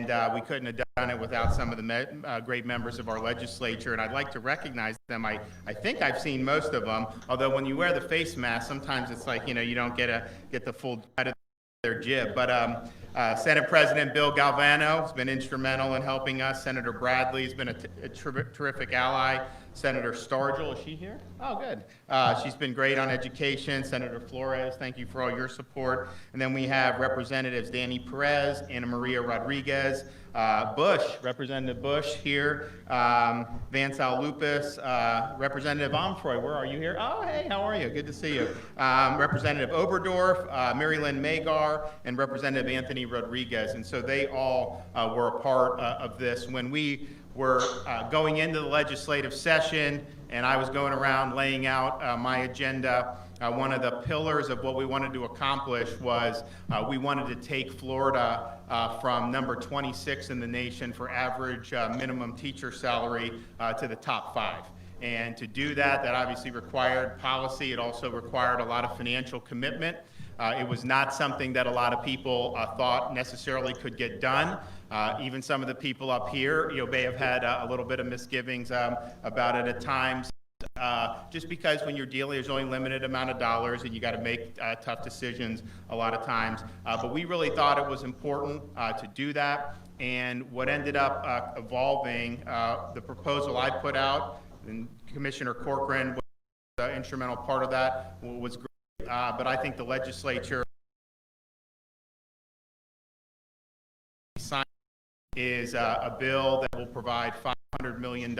and we couldn't have done it without some of the great members of our legislature, and I'd like to recognize them. I think I've seen most of them, although when you wear the face mask, sometimes it's like, you don't get the full credit their jib. But Senate President Bill Galvano has been instrumental in helping us. Senator Bradley has been a terrific ally. Senator Stargell, is she here? Oh, good. She's been great on education. Senator Flores, thank you for all your support. And then we have Representatives Danny Perez, Ana Maria Rodriguez, Bush, Representative Bush here, Vance Al Lupus, Representative Omfroy, where are you here? Oh, hey, how are you? Good to see you. Representative Oberdorf, Mary Lynn Magar, and Representative Anthony Rodriguez. And so they all were a part of this. When we were going into the legislative session and I was going around laying out my agenda, one of the pillars of what we wanted to accomplish was we wanted to take Florida from number 26 in the nation for average minimum teacher salary to the top 5. And to do that, that obviously required policy. It also required a lot of financial commitment. It was not something that a lot of people thought necessarily could get done. Even some of the people up here, may have had a little bit of misgivings about it at times. Just because when you're dealing, there's only a limited amount of dollars and you got to make tough decisions a lot of times. But we really thought it was important to do that. And what ended up evolving, the proposal I put out, and Commissioner Corcoran was an instrumental part of that, was great. But I think the legislature is a bill that will provide $500 million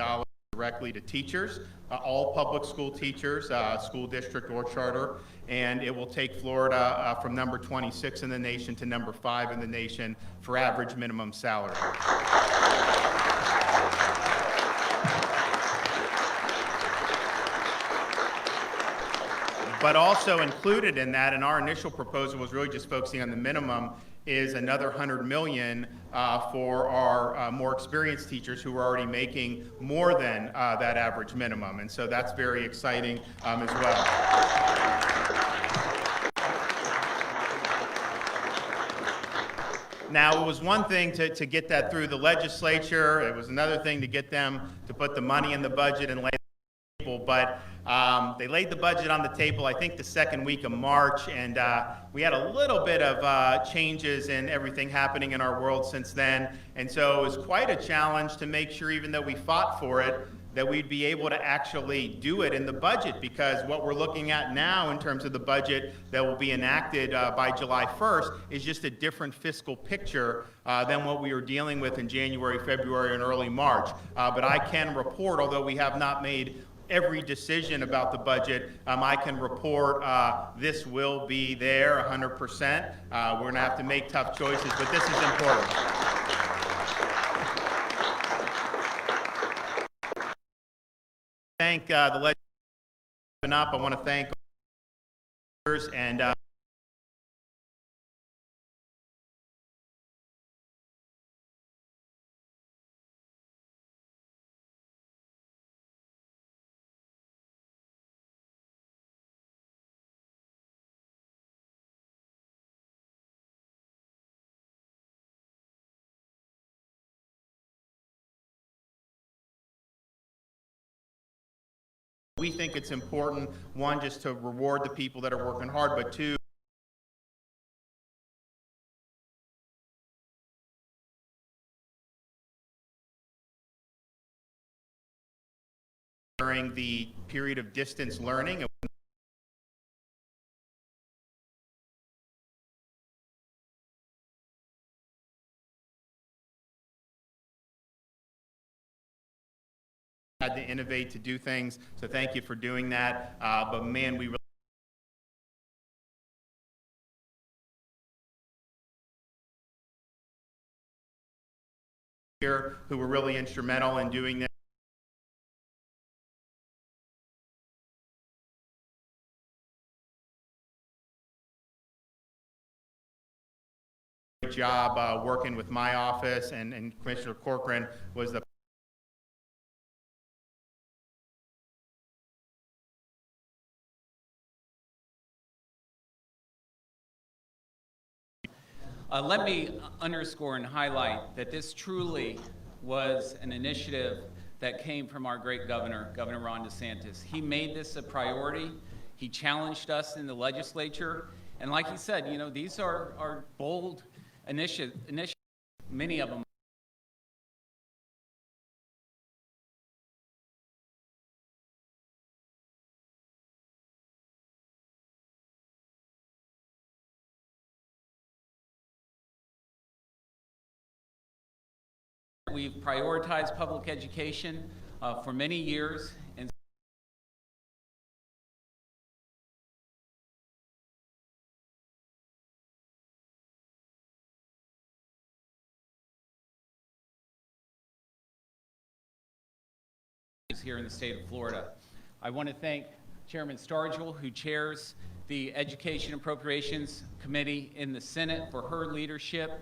directly to teachers, all public school teachers, school district or charter, and it will take Florida from number 26 in the nation to number 5 in the nation for average minimum salary. But also included in that, and our initial proposal was really just focusing on the minimum, is another $100 million for our more experienced teachers who are already making more than that average minimum. And so that's very exciting as well. Now, it was one thing to get that through the legislature. It was another thing to get them to put the money in the budget and lay the table. But they laid the budget on the table, I think, the second week of March, and we had a little bit of changes in everything happening in our world since then. And so it was quite a challenge to make sure, even though we fought for it, that we'd be able to actually do it in the budget, because what we're looking at now in terms of the budget that will be enacted by July 1st is just a different fiscal picture than what we were dealing with in January, February, and early March. But I can report, although we have not made every decision about the budget, I can report this will be there 100%. We're going to have to make tough choices, but this is important. Thank the legislature up. I want to thank and we think it's important, one, just to reward the people that are working hard, but two, during the period of distance learning, had to innovate to do things, so thank you for doing that. But man, we really here who were really instrumental in doing this. Great job working with my office, and Commissioner Corcoran was the Let me underscore and highlight that this truly was an initiative that came from our great governor, Governor Ron DeSantis. He made this a priority. He challenged us in the legislature. And like he said, you know, these are bold initiatives, many of them. We've prioritized public education for many years, and here in the state of Florida. I want to thank Chairman Stargell, who chairs the Education Appropriations Committee in the Senate, for her leadership.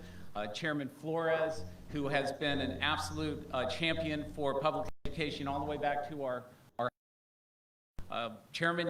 Chairman Flores, who has been an absolute champion for public education all the way back to our Chairman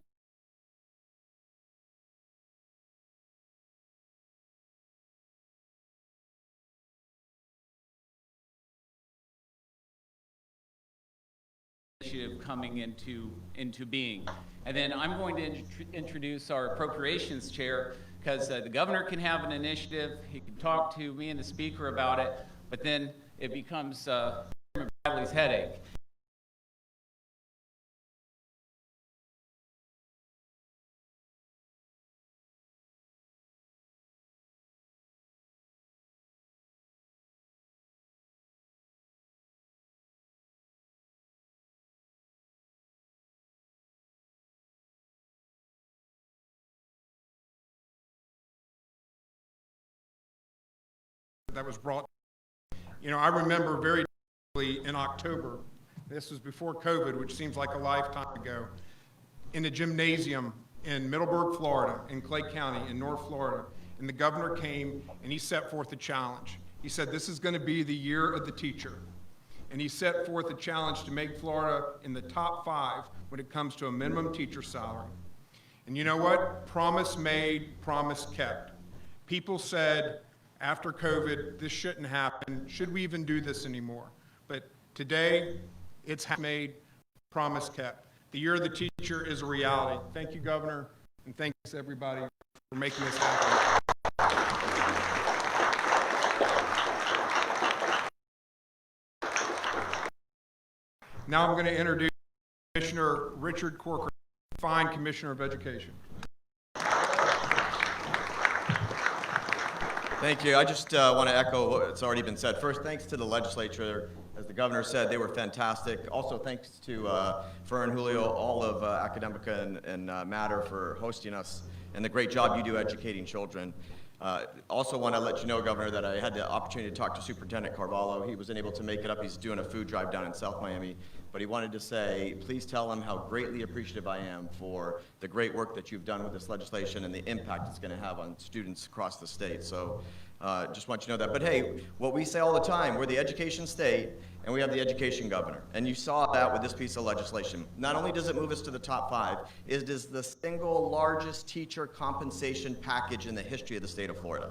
initiative coming into being. And then I'm going to introduce our Appropriations Chair, because the governor can have an initiative, he can talk to me and the speaker about it, but then it becomes Chairman Bradley's headache. That was brought. You know, I remember very clearly in October, this was before COVID, which seems like a lifetime ago, in the gymnasium in Middleburg, Florida, in Clay County, in North Florida, and the governor came and he set forth a challenge. He said, this is going to be the year of the teacher. And he set forth a challenge to make Florida in the top 5 when it comes to a minimum teacher salary. And you know what? Promise made, promise kept. People said, after COVID, this shouldn't happen. Should we even do this anymore? But today, it's made, promise kept. The year of the teacher is a reality. Thank you, Governor, and thanks everybody for making this happen. Now I'm going to introduce Commissioner Richard Corcoran, fine Commissioner of Education. Thank you. I just want to echo what's already been said. First, thanks to the legislature. As the governor said, they were fantastic. Also, thanks to Fern, Julio, all of Academica and Matter for hosting us, and the great job you do educating children. Also want to let you know, Governor, that I had the opportunity to talk to Superintendent Carvalho. He wasn't able to make it up. He's doing a food drive down in South Miami. But he wanted to say, please tell him how greatly appreciative I am for the great work that you've done with this legislation and the impact it's going to have on students across the state. So just want you to know that. But hey, what we say all the time, we're the education state and we have the education governor. And you saw that with this piece of legislation. Not only does it move us to the top 5, it is the single largest teacher compensation package in the history of the state of Florida.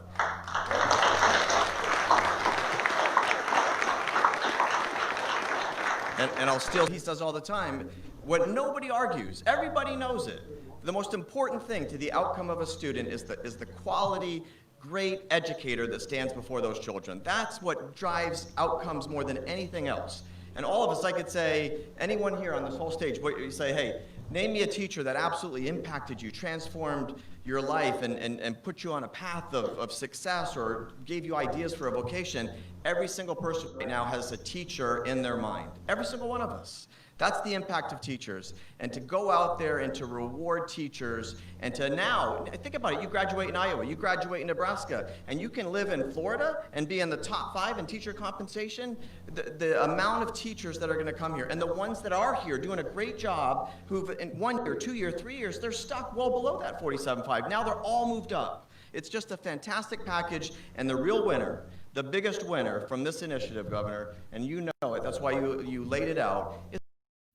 And I'll steal, he says all the time, what nobody argues, everybody knows it. The most important thing to the outcome of a student is the quality, great educator that stands before those children. That's what drives outcomes more than anything else. And all of us, I could say, anyone here on this whole stage, you say, hey, name me a teacher that absolutely impacted you, transformed your life, and put you on a path of success or gave you ideas for a vocation. Every single person right now has a teacher in their mind. Every single one of us. That's the impact of teachers. And to go out there and to reward teachers and to now, think about it, you graduate in Iowa, you graduate in Nebraska, and you can live in Florida and be in the top 5 in teacher compensation. The amount of teachers that are going to come here, and the ones that are here doing a great job, who've in 1 year, 2 year, 3 years, they're stuck well below that 47.5. Now they're all moved up. It's just a fantastic package, and the real winner, the biggest winner from this initiative, Governor, and you know it, that's why you laid it out, is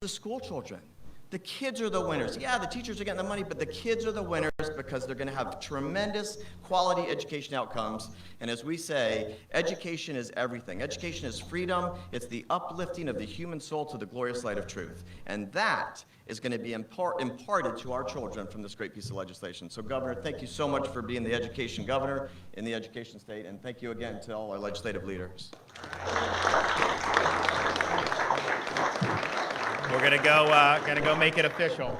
the school children. The kids are the winners. Yeah, the teachers are getting the money, but the kids are the winners because they're going to have tremendous quality education outcomes. And as we say, education is everything. Education is freedom. It's the uplifting of the human soul to the glorious light of truth. And that is going to be imparted to our children from this great piece of legislation. So, Governor, thank you so much for being the education governor in the education state. And thank you again to all our legislative leaders. We're gonna go make it official.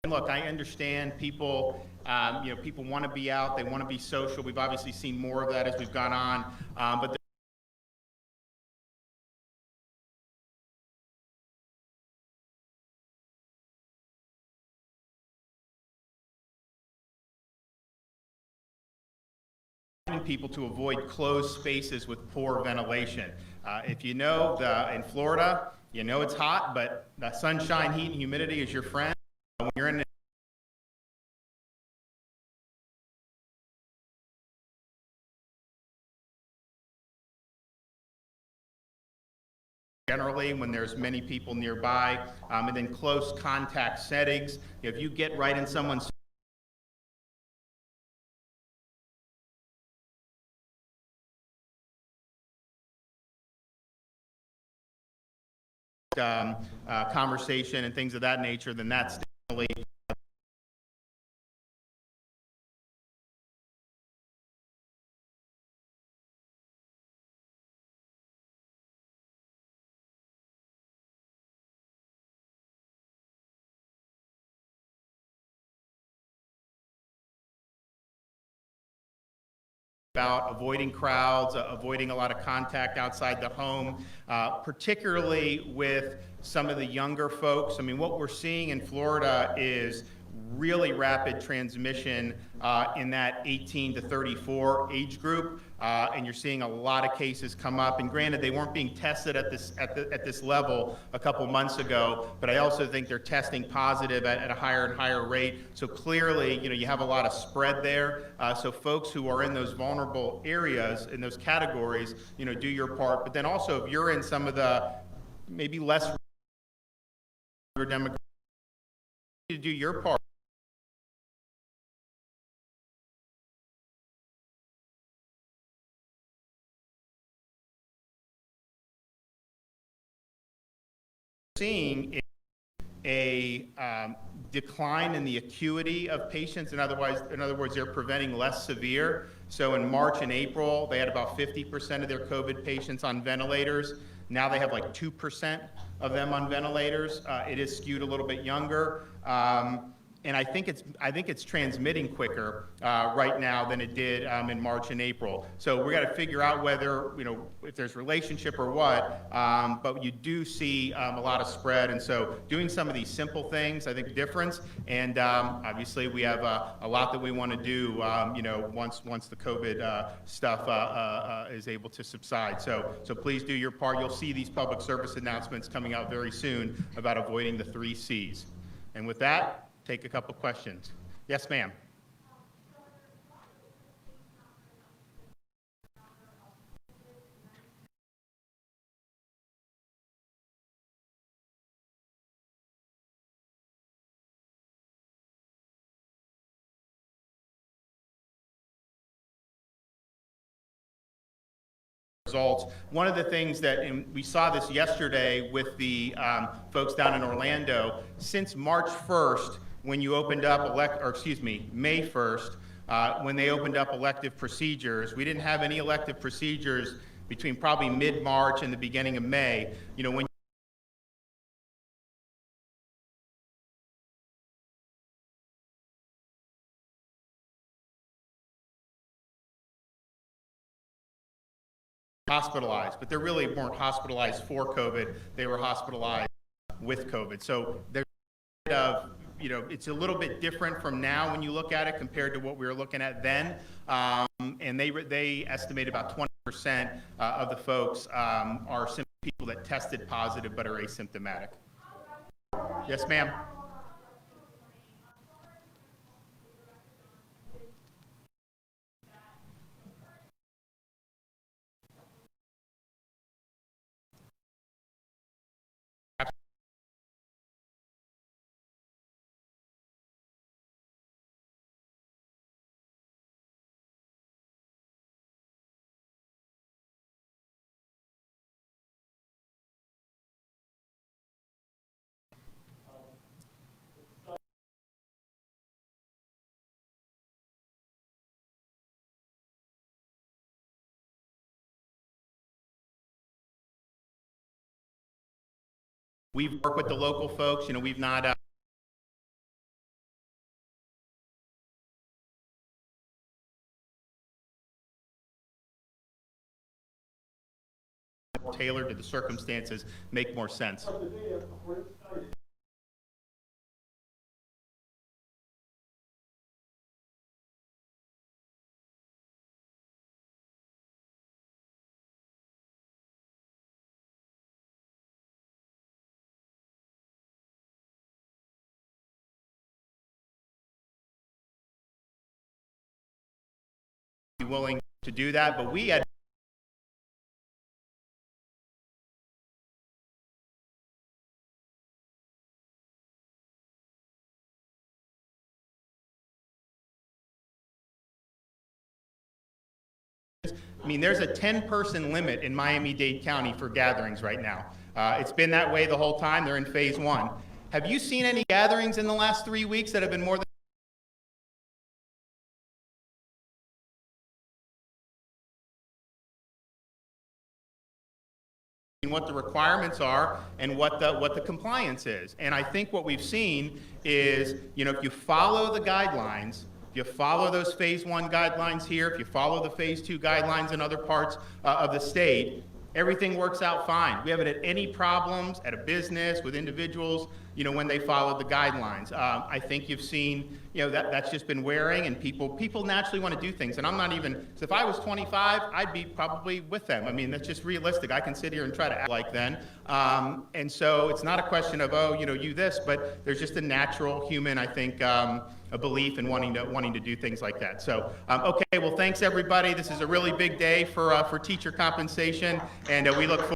Look, I understand people, people want to be out, they want to be social. We've obviously seen more of that as we've gone on, but people to avoid closed spaces with poor ventilation. If you know, in Florida, you know it's hot, but the sunshine, heat, and humidity is your friend. When you're in generally when there's many people nearby, and then close contact settings. If you get right in someone's conversation and things of that nature, then that's definitely about avoiding crowds, avoiding a lot of contact outside the home, particularly with some of the younger folks. I mean, what we're seeing in Florida is really rapid transmission in that 18 to 34 age group, and you're seeing a lot of cases come up. And granted, they weren't being tested at this level a couple months ago, but I also think they're testing positive at a higher and higher rate. So clearly, you have a lot of spread there. So folks who are in those vulnerable areas, in those categories, do your part. But then also, if you're in some of the maybe less demographics, to do your part. Seeing a decline in the acuity of patients. In other words, they're preventing less severe. So in March and April, they had about 50% of their COVID patients on ventilators. Now they have like 2% of them on ventilators. It is skewed a little bit younger. And I think it's transmitting quicker right now than it did in March and April. So we got to figure out whether, if there's relationship or what, but you do see a lot of spread. And so doing some of these simple things, I think, difference. And obviously we have a lot that we want to do, once the COVID stuff is able to subside. So please do your part. You'll see these public service announcements coming out very soon about avoiding the 3 C's. And with that, take a couple questions. Yes, ma'am. results. One of the things that, and we saw this yesterday with the folks down in Orlando, since March 1st, when you opened up, May 1st, when they opened up elective procedures, we didn't have any elective procedures between probably mid-March and the beginning of May. You know, when hospitalized, but they really weren't hospitalized for COVID. They were hospitalized with COVID. So there's it's a little bit different from now when you look at it compared to what we were looking at then. And they estimate about 20% of the folks are people that tested positive but are asymptomatic. Yes, ma'am. We've worked with the local folks. You know, we've not tailored to the circumstances make more sense. Be willing to do that, but we had there's a 10-person limit in Miami-Dade County for gatherings right now. It's been that way the whole time. They're in phase 1. Have you seen any gatherings in the last 3 weeks that have been more than what the requirements are and what the compliance is? And I think what we've seen is, if you follow the guidelines, if you follow those phase 1 guidelines here, if you follow the phase 2 guidelines in other parts of the state, everything works out fine. We haven't had any problems at a business with individuals, when they followed the guidelines. I think you've seen, that's just been wearing, and people naturally want to do things. And I'm not even, so if I was 25, I'd be probably with them. I mean, that's just realistic. I can sit here and try to act like then. And so it's not a question of, you this, but there's just a natural human, I think, a belief in wanting to do things like that. So, okay, well, thanks everybody. This is a really big day for teacher compensation, and we look forward